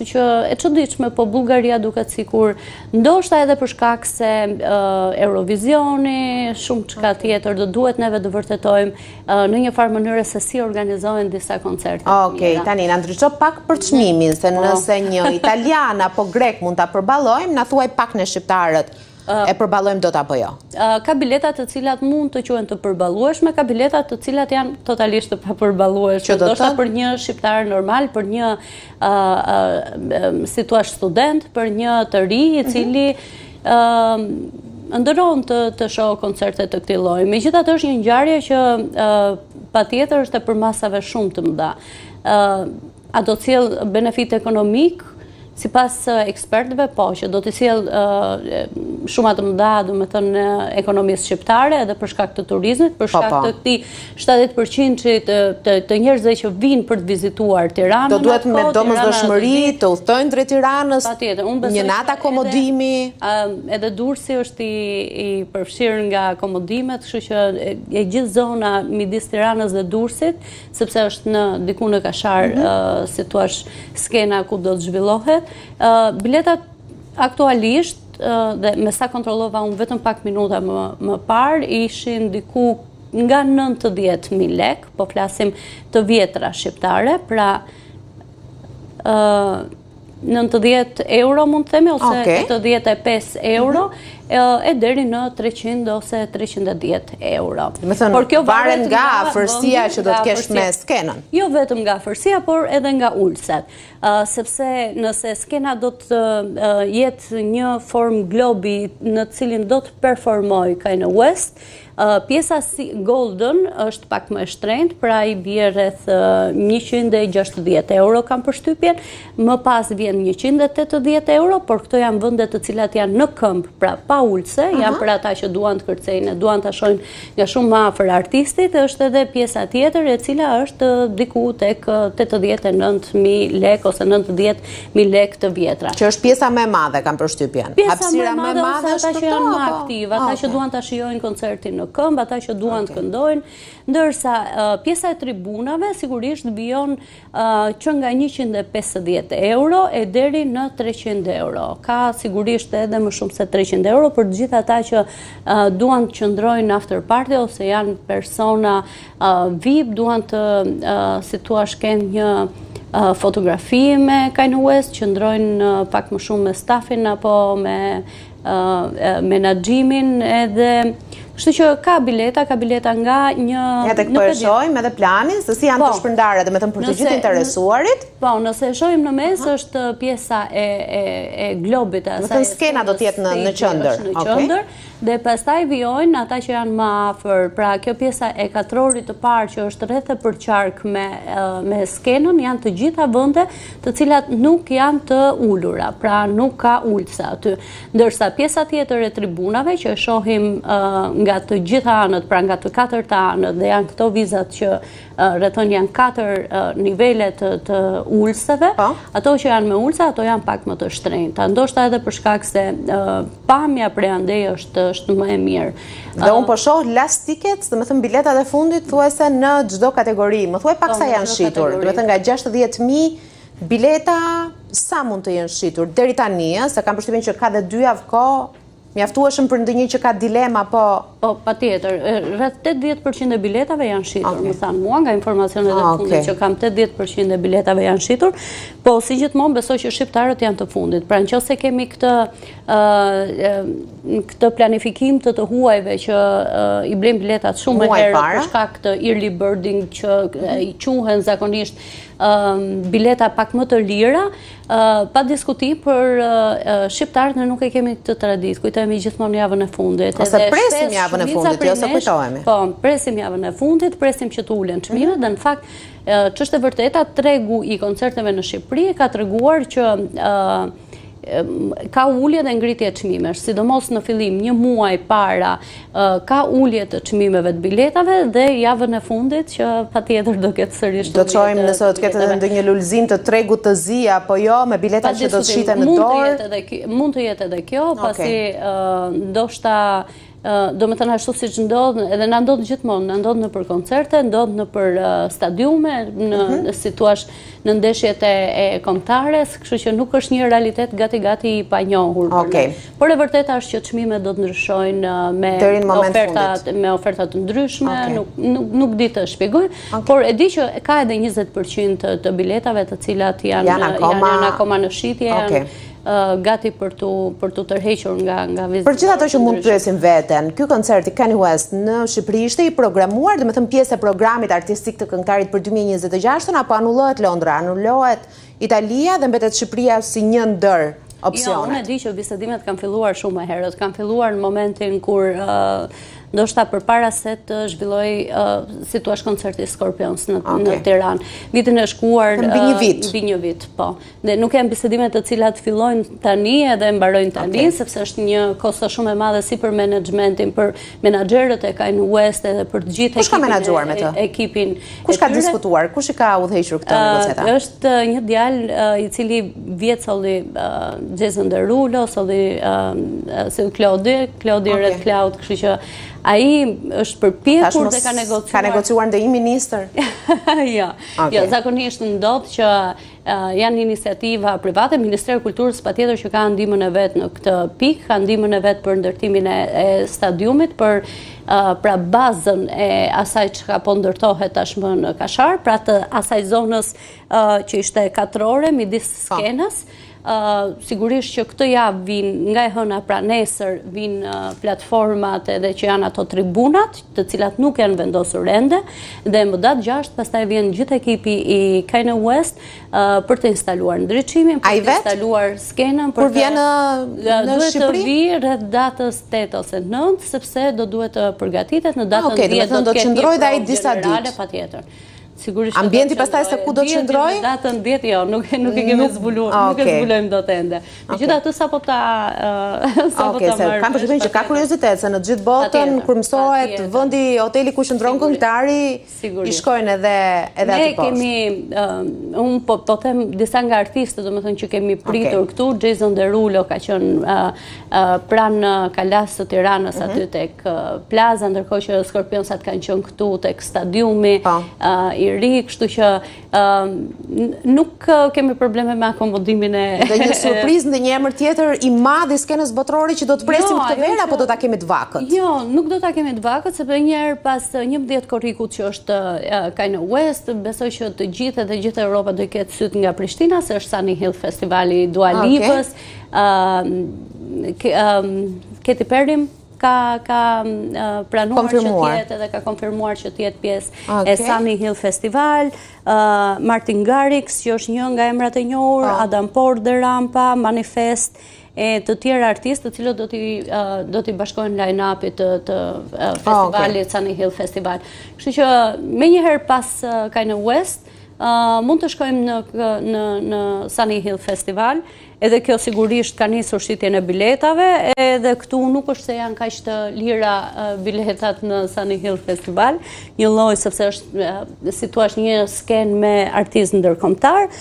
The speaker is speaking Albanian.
kështu që e çuditshme, po Bullgaria duket sikur ndoshta edhe për shkak se Eurovisioni, shumë çka tjetër do duhet neve të vërtetojmë në një farë mënyrë se si organizohen disa koncerte. Okej, tani na ndryshon pak për çmimin, se nëse një italian apo grek mund ta përballojmë, na thuaj pak në shqiptarët. E përballojmë dot apo jo? Ka bileta të cilat mund të quhen të përballueshme, ka bileta të cilat janë totalisht të papërballueshme. Ndoshta për një shqiptar normal, për një si thua student, për një të ri i cili ndëron të shohë koncerte të këtij lloji. Megjithatë është një ngjarje që patjetër është e për masave shumë të mëdha. A do të sjell benefit ekonomik? Sipas ekspertëve, po, që do të sjell shumë të mëdha, domethënë ekonomisë shqiptare, edhe për shkak të turizmit, për shkak të këtij 70% të njerëzve që vinë për të vizituar Tiranën. Do duhet me domosdoshmëri të udhtojnë drejt Tiranës. Patjetër, një natë akomodimi. Edhe Durrësi është i përfshirë nga akomodimet, kështu që e gjithë zona midis Tiranës dhe Durrësit, sepse është diku në Kashar, si thua, skena ku do të zhvillohet. Biletat aktualisht, dhe me sa kontrollova unë vetëm pak minuta më parë, ishin diku nga 90.000 lek, po flasim të vjetra shqiptare, pra 90 euro mund të themi, ose 85 euro, e deri në 300 ose 310 euro. Me thënë, varen nga afërsia që do të kesh me skenën? Jo vetëm nga afërsia, por edhe nga ulset. Sepse nëse skena do të jetë një form globi në cilin do të performoj Kanye West, pjesa si Golden është pak më e shtrenjtë, pra i bie rreth 160 euro kam përshtypjen, më pas vjen 180 euro, por këto janë vende të cilat janë në këmbë, pra pa ulse, janë për ata që duan të kërcejnë, duan ta shohin nga shumë më afër artistit, është edhe pjesa tjetër e cila është diku tek 89.000 lek ose 90.000 lek të vjetra. Që është pjesa më e madhe kam përshtypjen. Hapësira më e madhe është ata që janë më aktiv, ata që duan ta shijojnë koncertin në këmbë, ata që duan të këndojnë, ndërsa pjesa e tribunave sigurisht vijon që nga 150 euro e deri në 300 euro. Ka sigurisht edhe më shumë se 300 euro për të gjithë ata që duan të qëndrojnë në after party ose janë persona VIP, duan të si thua kenë një fotografi me Kanye West, qëndrojnë pak më shumë me stafin apo me menaxhimin edhe. Kështu që ka bileta nga një... Ja tek po e shohim edhe planin, se si janë të shpërndarë, dhe me thëmë për të gjithë interesuarit? Po, nëse e shohim në mes, është pjesa e globit. Në thëmë skena do tjetë në qëndër. Dhe pastaj vijojnë ata që janë më afër, pra kjo pjesa e katrorit të parë që është rreth e përqark me skenën, janë të gjitha vende të cilat nuk janë të ulura, pra nuk ka ulsa aty. Ndërsa pjesa tjetër e tribunave që e shohim nga të gjitha anët, pra nga të 4 anët, dhe janë këto vizat që rrethon janë 4 nivele të ulsave, ato që janë me ulsa, ato janë pak më të shtrenjta. Ndoshta edhe për shkak se pamja prej andej është më e mirë. Dhe unë po shoh last tickets, dhe me thëmë biletat e fundit thuajse në çdo kategori. Më thuaj pak sa janë shitur. Dhe me thëmë nga 60.000 bileta, sa mund të jenë shitur? Deri tani, se kam përshtypjen që ka dhe 2 javë kohë, mjaftueshëm për ndonjë që ka dilema, po... Po, patjetër, rreth 80% e biletave janë shitur, më thanë mua, nga informacionet e fundit që kam 80% e biletave janë shitur, po si gjithmonë besoj që shqiptarët janë të fundit. Pra nëse kemi këtë planifikim të huajve që i blejmë biletat shumë herë për shkak të early birding që i quhen zakonisht bileta pak më të lira, pa diskutim për shqiptarët ne nuk e kemi të tradit, kujtojmë gjithmonë javën e fundit. Ose presim javën e fundit, jo se kujtojmë. Po, presim javën e fundit, presim që të ulen çmimet, dhe në fakt, ç'është e vërteta, tregu i koncerteve në Shqipëri ka treguar që ka ullje dhe ngritje të çmimesh, sidomos në fillim një muaj para ka ullje të çmimeve të biletave dhe javën e fundit që patjetër do ketë sërish. Do të shohim nëse do të ketë edhe ndonjë lulëzim të tregut të zi apo jo me biletat që do të shiten në dorë. Mund të jetë edhe kjo, pasi ndoshta do me thënë ashtu si që ndodhë, edhe na ndodhë gjithmonë, na ndodhë në për koncerte, ndodhë në për stadiume, në situash në ndeshjet e kombëtares, kështu që nuk është një realitet gati pa njohur. Por e vërteta është që çmimet do të ndryshojnë me oferta të ndryshme, nuk di të shpjegoj, por e di që ka edhe 20% të biletave të cilat janë akoma në shitje, janë gati për tu tërhequr nga vizitat. Për gjithë ato që mund të pyesim veten, ky koncert i Kanye West në Shqipëri ishte i programuar, dhe me thënë pjesë e programit artistik të këngëtarit për 2026, apo anullohet Londra, anullohet Italia dhe mbetet Shqipëria si një ndër opsionet? Jo, unë e di që bisedimet kanë filluar shumë e herët, kanë filluar në momentin kur ndoshta përpara se të zhvilloj situash koncerti Scorpions në Tiranë. Vitin e shkuar mbi një vit, po. Dhe nuk janë bisedimet të cilat fillojnë tani edhe mbarojnë tani, sepse është një kosto shumë e madhe si për menaxhmentin, për menaxherët e Kanye West edhe për të gjithë ekipin. Kush ka diskutuar? Kush i ka udhëhequr këtë negociata? Është një djalë i cili vjet solli Jason Derulo, solli Claudi Red Cloud, kështu që ai është përpjekur dhe ka negociuar. Ka negociuar ndonjë ministër? Jo, zakonisht ndodh që janë iniciativa private. Ministri i Kulturës patjetër që ka ndihmën e vet në këtë pikë, ka ndihmën e vet për ndërtimin e stadiumit, për pra bazën e asaj që po ndërtohet tashmë në Kashar, pra të asaj zonës që ishte katrore midis skenës. Sigurisht që këtë javë vinë nga e hëna, pra nesër vinë platformat edhe që janë ato tribunat, të cilat nuk janë vendosur ende, dhe më datë 6 pastaj vjen gjithë ekipi i Kanye West për të instaluar ndriçimin, për të instaluar skenën, për vjen në Shqipëri? Duhet të vi rreth datës 8 ose 9, sepse do duhet të përgatitet në datën 10 do të qëndrojë dhe ai disa ditë. Patjetër. Ambienti pastaj se ku do të qëndrojë? Datën 10 jo, nuk e kemi zbuluar, nuk e zbulojmë dot ende. Megjithatë sapo ta marr. Kam përshtypjen që ka kuriozitet se në gjithë botën kur mësohet vendi, hoteli ku qëndron këngëtari, i shkojnë edhe aty poshtë. Ne kemi un po them disa nga artistët, domethënë që kemi pritur këtu, Jason Derulo ka qenë pranë Kalas së Tiranës aty tek plaza, ndërkohë që Scorpionsat kanë qenë këtu tek stadiumi i ri, kështu që nuk kemi probleme me akomodimin e... Dhe një surprizë, dhe një emër tjetër i madh i skenës botërore që do të presim këtë verë, apo do ta kemi të vakët? Jo, nuk do ta kemi të vakët, sepse njerë pas 11 korrikut që është Kanye West, besoj që të gjithë Europa do i ketë syt nga Prishtina, se është Sunny Hill Festivali Dua Lipës, Katy Perry ka pranuar që tjetë edhe ka konfirmuar që tjetë pjesë e Sunny Hill Festival, Martin Garrix, që është një nga emrat e njohur, Adam Porter, Rampa, Manifest, e të tjerë artistë të cilët do t'i bashkojnë line-upit të festivalit Sunny Hill Festival. Kështu që me njëherë pas Kanye West, mund të shkojmë në Sunny Hill Festival, edhe kjo sigurisht ka nisur shitjen e biletave, edhe këtu nuk është se janë kaq të lira biletat në Sunny Hill Festival, një lloj sepse është situash një skenë me artistë ndërkombëtar,